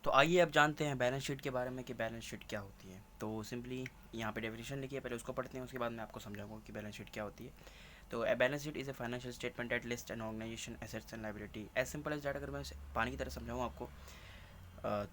तो आइए अब जानते हैं बैलेंस शीट के बारे में कि बैलेंस शीट क्या होती है। तो सिंपली यहाँ पे डेफिनेशन लिखी है, पहले उसको पढ़ते हैं, उसके बाद मैं आपको समझाऊंगा कि बैलेंस शीट क्या होती है। तो a balance sheet is a financial statement that list an organisation assets and liability. As simple as that, अगर मैं इसे पानी की तरह समझाऊँ आपको,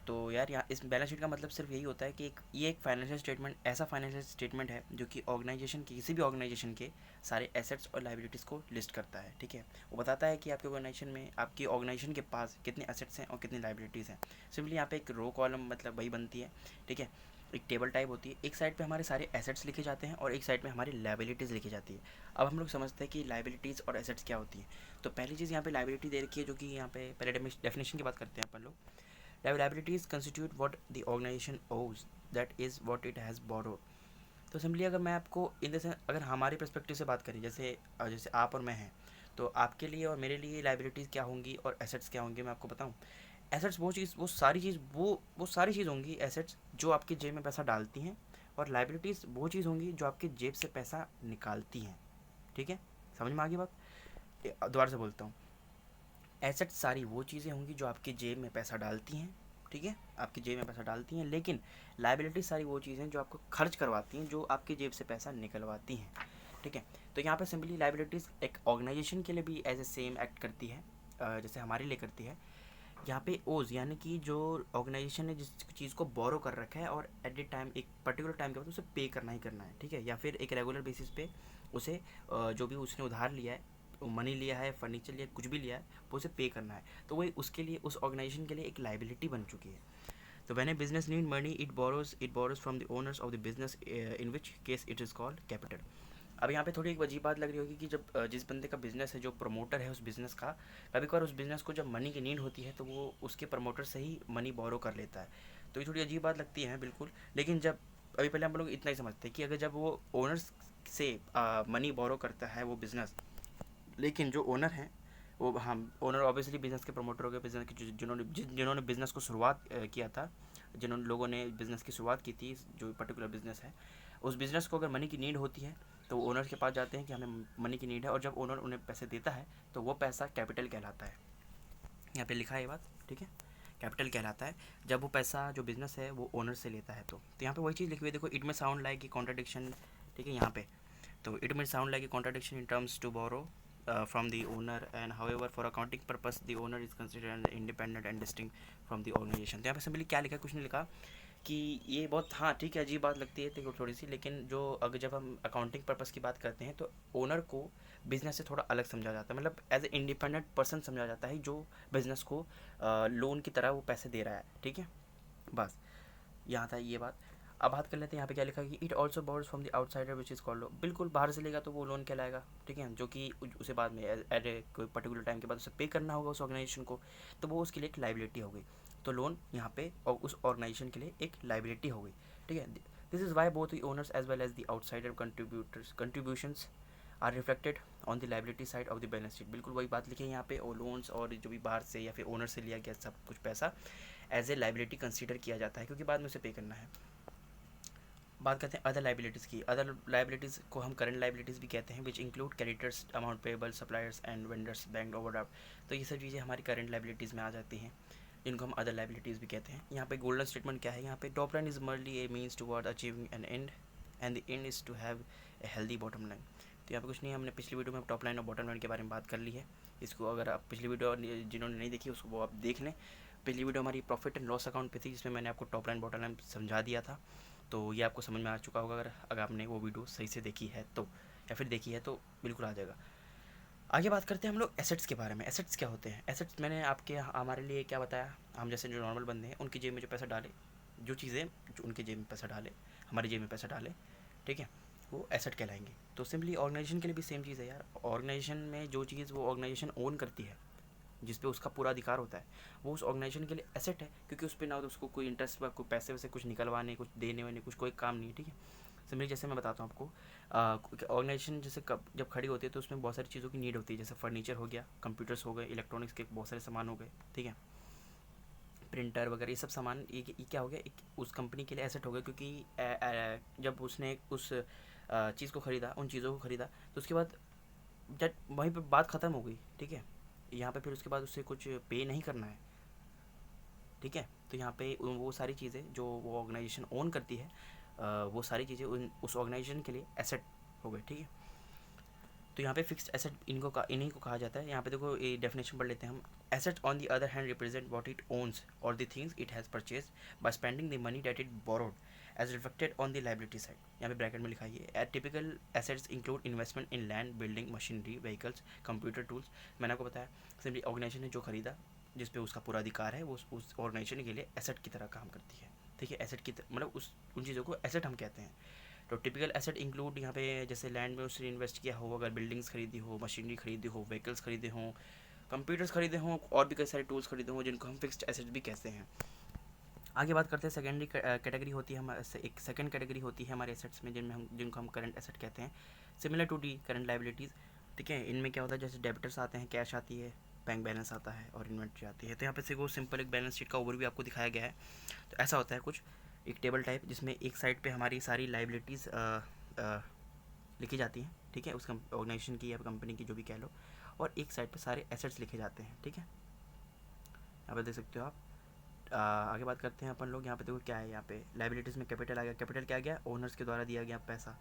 तो यार यहाँ इस बैलेंस शीट का मतलब सिर्फ यही होता है कि ये एक फाइनेंशियल स्टेटमेंट, ऐसा फाइनेंशियल स्टेटमेंट है जो कि ऑर्गेनाइजेशन की, किसी भी ऑर्गेनाइजेशन के सारे एसेट्स और लाइबिलिटीज़ को लिस्ट करता है। ठीक है, वो बताता है कि आपके ऑर्गेनाइजेशन में, आपकी ऑर्गेनाइजेशन के पास कितने एसेट्स हैं और कितनी लाइबिलिटीज़ हैं। सिंपली यहाँ पे एक रो कॉलम मतलब वही बनती है। ठीक है, एक टेबल टाइप होती है, एक साइड पे हमारे सारे एसेट्स लिखे जाते हैं और एक साइड पे हमारी लाइबिलिटीज़ लिखी जाती है। अब हम लोग समझते हैं कि लाइबिलिटीज़ और एसेट्स क्या होती है। तो पहली चीज़ यहाँ पे लाइबिलिटी दे रखी है, जो कि यहाँ पे पहले डेफिनेशन की बात करते हैं अपन लोग। Liabilities constitute what the organization owes, that is what it has borrowed. तो सिंपली अगर मैं आपको इन द अगर हमारे पर्सपेक्टिव से बात करें, जैसे जैसे आप और मैं हैं, तो आपके लिए और मेरे लिए लाइबिलिटीज़ क्या होंगी और एसेट्स क्या होंगे, मैं आपको बताऊं। एसेट्स वो चीज़, वो सारी चीज़ होंगी एसेट्स जो आपकी जेब में पैसा डालती हैं, और लाइबिलिटीज़ वो चीज़ होंगी जो आपकी जेब से पैसा निकालती हैं। ठीक है, समझ में आ गई बात? दोबारा से बोलता हूँ। एसेट्स सारी वो चीज़ें होंगी जो आपकी जेब में पैसा डालती हैं। ठीक है, आपकी जेब में पैसा डालती हैं, लेकिन लाइबिलिटी सारी वो चीज़ें जो आपको खर्च करवाती हैं, जो आपकी जेब से पैसा निकलवाती हैं। ठीक है, तो यहाँ पे सिंपली लाइबिलिटीज़ एक ऑर्गेनाइजेशन के लिए भी एज ए सेम एक्ट करती है, जैसे हमारे लिए करती है। यहाँ पे ओज यानी कि जो ऑर्गेनाइजेशन ने जिस चीज़ को बोरो कर रखा है और एट द टाइम, एक पर्टिकुलर टाइम के बाद उसे पे करना ही करना है। ठीक है, या फिर एक रेगुलर बेसिस पे उसे जो भी उसने उधार लिया है, मनी लिया है, फर्नीचर लिया है, कुछ भी लिया है, वो उसे पे करना है। तो वही उसके लिए, उस ऑर्गेनाइजेशन के लिए एक लाइबिलिटी बन चुकी है। तो when A business need money, it borrows from the owners of the business, in which case it is called capital. अब यहाँ पे थोड़ी एक अजीब बात लग रही होगी कि जब जिस बंदे का बिज़नेस है, जो प्रमोटर है उस बिज़नेस का, कभी कभार उस बिज़नेस को जब मनी की नीड होती है तो वो उसके प्रमोटर से ही मनी बोरो कर लेता है। तो ये थोड़ी अजीब बात लगती है बिल्कुल। लेकिन जब, अभी पहले हम लोग इतना ही समझते हैं कि अगर जब वो ओनर्स से मनी बोरो करता है वो बिज़नेस, लेकिन जो ओनर हैं वो, हम ओनर ऑब्वियसली बिज़नेस के प्रमोटर हो गए, बिज़नेस के जिन्होंने बिज़नेस को शुरुआत किया था, जिन्होंने लोगों ने बिज़नेस की शुरुआत की थी, जो पर्टिकुलर बिज़नेस है, उस बिज़नेस को अगर मनी की नीड होती है तो वो ओनर के पास जाते हैं कि हमें मनी की नीड है, और जब ओनर उन्हें पैसे देता है तो वो पैसा कैपिटल कहलाता है। यहाँ पे लिखा है ये बात, ठीक है, कैपिटल कहलाता है जब वो पैसा जो बिज़नेस है वो ओनर से लेता है। तो यहाँ पे वही चीज़ लिखी हुई है, देखो, इट में साउंड लाइक ए कॉन्ट्रडिक्शन। ठीक है, यहाँ पे तो it may sound like a contradiction in terms to borrow from the owner, and however for accounting purpose the owner is considered an independent and distinct from the organization। तो यहाँ पे simply क्या लिखा है, कुछ नहीं लिखा कि ये बहुत, हाँ ठीक है, अजीब बात लगती है देखो थोड़ी सी, लेकिन जो अगर जब हम अकाउंटिंग पर्पस की बात करते हैं तो ओनर को बिज़नेस से थोड़ा अलग समझा जाता है, मतलब एज ए इंडिपेंडेंट पर्सन समझा जाता है, जो बिज़नेस को लोन की तरह वो पैसे दे रहा है। ठीक है, बस यहाँ था ये बात। अब बात कर लेते हैं यहाँ पे क्या लिखा है कि it also borrows from the outsider which is called loan. बिल्कुल बाहर से लेगा तो वो लोन कहलाएगा। ठीक है, जो कि उसे बाद में एट ए कोई पर्टिकुलर टाइम के बाद उसे पे करना होगा उस ऑर्गेनाइजेशन को, तो वो उसके लिए एक लाइबिलिटी हो गई। तो लोन यहाँ पे और उस ऑर्गेनाइजेशन के लिए एक लाइबिलिटी हो गई। ठीक है, this is why both the owners as well as the outsider contributions are reflected on the liability side of the balance sheet. बिल्कुल वही बात लिखी है यहाँ पे, और लोन्स और जो भी बाहर से या फिर ओनर से लिया गया सब कुछ पैसा एज ए लाइबिलिटी कंसीडर किया जाता है, क्योंकि बाद में उसे पे करना है। बात करते हैं अदर लाइबिलिटीज़ की। अदर लाइबिलिटीज़ को हम करंट लाइबिलिटीज़ भी कहते हैं, which include creditors, amount payable, suppliers and vendors, bank overdraft. तो ये सब चीज़ें हमारी करंट लाइबिलिटीज़ में आ जाती हैं, जिनको हम अदर लाइबिलिटीज़ भी कहते हैं। यहाँ पे गोल्डन स्टेटमेंट क्या है, यहाँ पे top line is merely a means toward achieving an end, and the end is to have a healthy bottom line. तो यहाँ पे कुछ नहीं है, हमने पिछली वीडियो में टॉप लाइन और बॉटम लाइन के बारे में बात कर ली है। इसको अगर आप पिछली वीडियो जिन्होंने नहीं देखी उसको वो आप देख लें। पिछली वीडियो हमारी प्रॉफिट एंड लॉस अकाउंट पे थी, जिसमें मैंने आपको टॉप लाइन बॉटम लाइन समझा दिया था। तो ये आपको समझ में आ चुका होगा, अगर आपने वो वीडियो सही से देखी है तो, या फिर देखी है तो बिल्कुल आ जाएगा। आगे बात करते हैं हम लोग एसेट्स के बारे में। एसेट्स क्या होते हैं? एसेट्स मैंने आपके हमारे लिए क्या बताया, हम जैसे जो नॉर्मल बंदे हैं उनकी जेब में जो पैसा डाले, जो चीज़ें जो उनके जेब में पैसा डाले, हमारी जेब में पैसा डाले, ठीक है, वो एसेट कहलाएंगे। तो सिंपली ऑर्गेनाइजेशन के लिए भी सेम चीज़ है यार। ऑर्गेनाइजेशन में जो चीज़ वो ऑर्गेनाइजेशन ओन करती है, जिस पे उसका पूरा अधिकार होता है, वो उस ऑर्गेनाइजेशन के लिए एसेट है, क्योंकि उस पर ना तो उसको कोई इंटरेस्ट, कोई पैसे वैसे कुछ निकलवाने, कुछ देने वाने, कुछ कोई काम नहीं है। ठीक है, सिंपली जैसे मैं बताता हूँ आपको, ऑर्गेनाइजेशन जैसे कब जब खड़ी होती है तो उसमें बहुत सारी चीज़ों की नीड होती है, जैसे फर्नीचर हो गया, कंप्यूटर्स हो गए, इलेक्ट्रॉनिक्स के बहुत सारे सामान हो गए, ठीक है, प्रिंटर वगैरह, ये सब सामान, ये क्या हो गया, एक उस कंपनी के लिए एसेट हो गया, क्योंकि जब उसने उस चीज़ को ख़रीदा, उन चीज़ों को ख़रीदा, तो उसके बाद जब वहीं पे बात ख़त्म हो गई। ठीक है, यहाँ पे फिर उसके बाद उससे कुछ पे नहीं करना है, ठीक है। तो यहाँ पे वो सारी चीज़ें जो वो ऑर्गेनाइजेशन ओन करती है, वो सारी चीज़ें उस ऑर्गेनाइजेशन के लिए एसेट हो गए, ठीक है। तो यहाँ पे फिक्स्ड एसेट इन्हीं को कहा जाता है। यहाँ पे देखो ये डेफिनेशन पढ़ लेते हैं हम। Asset on the other hand represent what it owns और the things it has purchase by spending the money that it borrowed as reflected on the liability side. यहाँ पे ब्रैकेट में लिखा है typical assets include investment in land, building, machinery, vehicles, computer tools. मैंने आपको बताया simply organisation ने जो खरीदा, जिस पे उसका पूरा अधिकार है, वो उस ऑर्गेनाइजेशन के लिए एसेट की तरह काम करती है, ठीक है। एसेट की मतलब उन चीज़ों को एसेट हम कहते हैं। तो टिपिकल एसेट इंक्लूड यहाँ पे जैसे लैंड में उसने इन्वेस्ट किया हो, अगर बिल्डिंग्स खरीदी हो, मशीनरी खरीदी हो, व्हीकल्स खरीदे हों, कंप्यूटर्स खरीदे हों, और भी कई सारे टूल्स खरीदे हों, जिनको हम फिक्स्ड एसेट भी कहते हैं। आगे बात करते हैं सेकेंडरी कैटेगरी होती है हमारे, एक सेकंड कैटेगरी होती है हमारे एसेट्स में, जिनको हम करंट एसेट कहते हैं, similar to the current liabilities, ठीक है। इनमें क्या होता है, जैसे डेबिटर्स आते हैं, कैश आती है, बैंक बैलेंस आता है और इन्वेंट्री आती है। तो यहाँ पे से वो सिंपल एक बैलेंस शीट का ओवरव्यू आपको दिखाया गया है। तो ऐसा होता है कुछ एक टेबल टाइप, जिसमें एक साइड पे हमारी सारी लाइबिलिटीज़ लिखी जाती हैं, ठीक है, उस ऑर्गेनाइजेशन की या कंपनी की जो भी कह लो, और एक साइड पे सारे एसेट्स लिखे जाते हैं, ठीक है। यहाँ पर देख सकते हो आप। आगे बात करते हैं अपन लोग। यहाँ पे देखो क्या है, यहाँ पे लाइबिलिटीज़ में कैपिटल आ गया। कैपिटल क्या आ गया, ओनर्स के द्वारा दिया गया पैसा।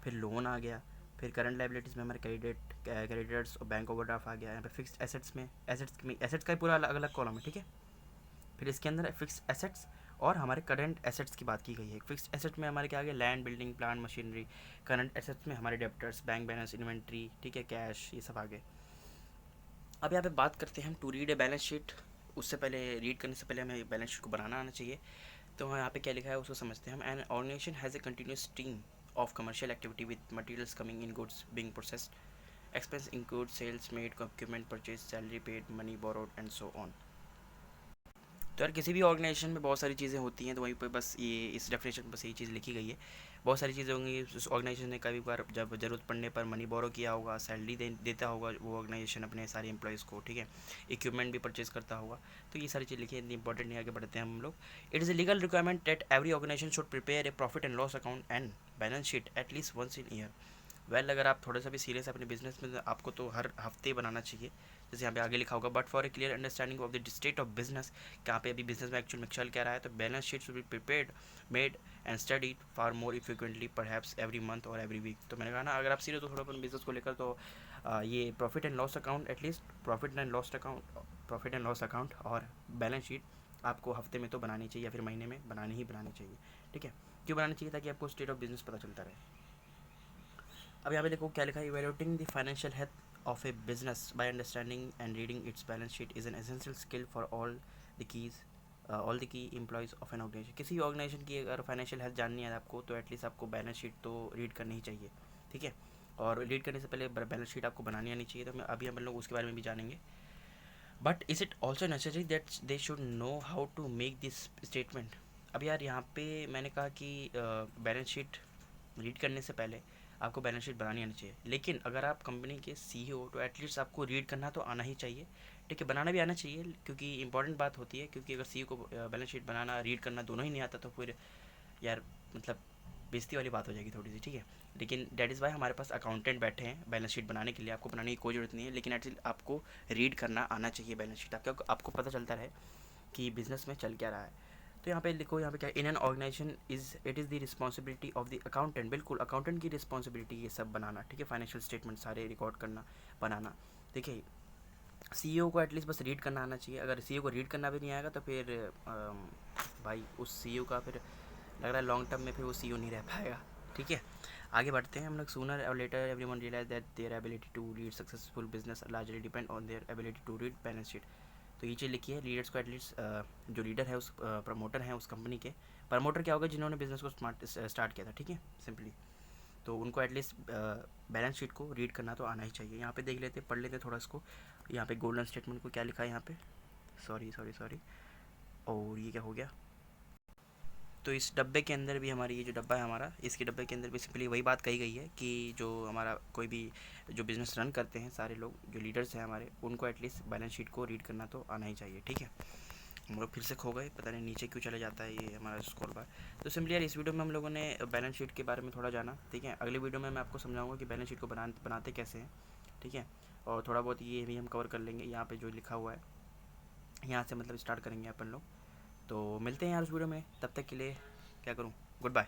फिर लोन आ गया। फिर करंट लाइबिलिटीज़ में हमारे क्रेडिटर्स और बैंक ओवरड्राफ्ट आ गया। यहाँ पे फिक्स्ड एसेट्स में एसेट्स का ही पूरा अलग अलग कॉलम है, ठीक है। फिर इसके अंदर फिक्स्ड एसेट्स और हमारे करंट एसेट्स की बात की गई है। फिक्स्ड एसेट में हमारे क्या आ गया, land, building, plant, machinery. Current assets में हमारे डेप्टर्स, बैंक बैलेंस, इन्वेंट्री, ठीक है, कैश, ये सब आ गए। अब यहाँ पे बात करते हैं हम to read a balance sheet. उससे पहले, रीड करने से पहले हमें बैलेंस शीट को बनाना आना चाहिए। तो यहाँ पे क्या लिखा है उसको समझते हैं हम। An organisation has a continuous stream of commercial activity with materials coming in, goods being processed, expense include sales made, equipment purchase, salary paid, money borrowed and so on. तो यार किसी भी ऑर्गेनाइजेशन में बहुत सारी चीज़ें होती हैं, तो वहीं पे बस ये इस डेफिनेशन में बस यही चीज़ लिखी गई है। बहुत सारी चीज़ें होंगी, उस ऑर्गेनाइजेशन ने कभी बार जब ज़रूरत पड़ने पर मनी बोरो किया होगा, सैलरी देता होगा वो ऑर्गेनाइजेशन अपने सारे एम्प्लॉयज़ को, ठीक है, इक्विपमेंट भी परचेज करता होगा। तो ये सारी चीज़ लिखी है, इतनी इंपॉर्टेंट नहीं, आगे बढ़ते हैं हम लोग। It is a legal requirement that every organisation should prepare a profit and loss account and balance sheet at least once in year. Well, अगर आप थोड़ा सा भी सीरियस है अपने बिजनेस में, तो आपको तो हर हफ्ते बनाना चाहिए, जैसे यहाँ पे आगे लिखा होगा। But for a clear understanding of the state of business, कहाँ पे अभी बिजनेस में एक्चुअल में चल क्या रहा है, तो balance sheet should be prepared, made and studied far more frequently, perhaps every month और एवरी वीक। तो मैंने कहा ना, अगर आप सीरियस हो थोड़ा अपन बिजनेस को लेकर, तो ये profit and loss account, at least profit and loss account और बैलेंस शीट आपको हफ्ते में तो बनानी चाहिए, या फिर महीने में बनानी चाहिए, ठीक है। क्यों बनानी चाहिए, ताकि आपको स्टेट ऑफ बिजनेस पता चलता रहे। अब यहाँ पे देखो क्या लिखा है, evaluating the financial health of a business by understanding and reading its balance sheet is an essential skill for all the key employees of an organisation. किसी ऑर्गेनाइजेशन की अगर फाइनेंशियल हेल्थ जाननी है आपको, तो एटलीस्ट आपको बैलेंस शीट तो read करनी ही चाहिए, ठीक है। और रीड करने से पहले बैलेंस शीट आपको बनानी आनी चाहिए। तो अभी हम लोग उसके बारे में भी जानेंगे। But is it also necessary that they should know how to make this statement. अब यार यहाँ पे मैंने कहा कि बैलेंस शीट रीड करने से पहले आपको बैलेंस शीट बनानी आनी चाहिए, लेकिन अगर आप कंपनी के सीईओ, तो एटलीस्ट आपको रीड करना तो आना ही चाहिए, ठीक है, बनाना भी आना चाहिए, क्योंकि इंपॉर्टेंट बात होती है। क्योंकि अगर सीईओ को बैलेंस शीट बनाना, रीड करना दोनों ही नहीं आता, तो फिर यार मतलब बेइज्जती वाली बात हो जाएगी थोड़ी सी, ठीक है। लेकिन डैट इज़ वाई हमारे पास अकाउंटेंट बैठे हैं बैलेंस शीट बनाने के लिए। आपको बनाने की कोई ज़रूरत नहीं है, लेकिन एटलीस्ट आपको रीड करना आना चाहिए बैलेंस शीट, आपको पता चलता रहे कि बिज़नेस में चल क्या रहा है। तो यहाँ पे लिखो, यहाँ पे क्या, in an organisation it is the responsibility of the accountant. बिल्कुल अकाउंटेंट की रिस्पॉन्सिबिलिटी ये सब बनाना, ठीक है, फाइनेंशियल स्टेटमेंट सारे रिकॉर्ड करना, बनाना। देखिए, सीईओ को एटलीस्ट बस रीड करना आना चाहिए। अगर सीईओ को रीड करना भी नहीं आएगा, तो फिर भाई उस सीईओ का फिर लग रहा है लॉन्ग टर्म में फिर वो सीईओ नहीं रह पाएगा, ठीक है। आगे बढ़ते हैं हम लोग। Sooner or later everyone realise that their ability to lead successful business largely depend on their ability to read balance sheet. तो ये चीज़ लिखी है, लीडर्स को एटलीस्ट जो लीडर है, उस प्रमोटर हैं उस कंपनी के, प्रमोटर क्या होगा, जिन्होंने बिज़नेस को स्टार्ट किया था, ठीक है, सिंपली। तो उनको एटलीस्ट बैलेंस शीट को रीड करना तो आना ही चाहिए। यहाँ पे देख लेते, पढ़ लेते थोड़ा इसको। यहाँ पे गोल्डन स्टेटमेंट को क्या लिखा है यहाँ पे, सॉरी, और ये क्या हो गया। तो इस डब्बे के अंदर भी, हमारी ये जो डब्बा है हमारा, इसके डब्बे के अंदर भी सिंपली वही बात कही गई है कि जो हमारा कोई भी जो बिज़नेस रन करते हैं, सारे लोग जो लीडर्स हैं हमारे, उनको एटलीस्ट बैलेंस शीट को रीड करना तो आना ही चाहिए, ठीक है। हम लोग फिर से खो गए, पता नहीं नीचे क्यों चले जाता है ये हमारा स्क्रॉल बार। तो सिंपली यार इस वीडियो में हम लोगों ने बैलेंस शीट के बारे में थोड़ा जाना, ठीक है। अगले वीडियो में मैं आपको समझाऊंगा कि बैलेंस शीट को बनाते कैसे हैं, ठीक है। और थोड़ा बहुत ये भी हम कवर कर लेंगे। यहाँ पे जो लिखा हुआ है, यहाँ से मतलब स्टार्ट करेंगे अपन लोग, तो मिलते हैं यार उस वीडियो में, तब तक के लिए क्या करूँ, गुड बाय।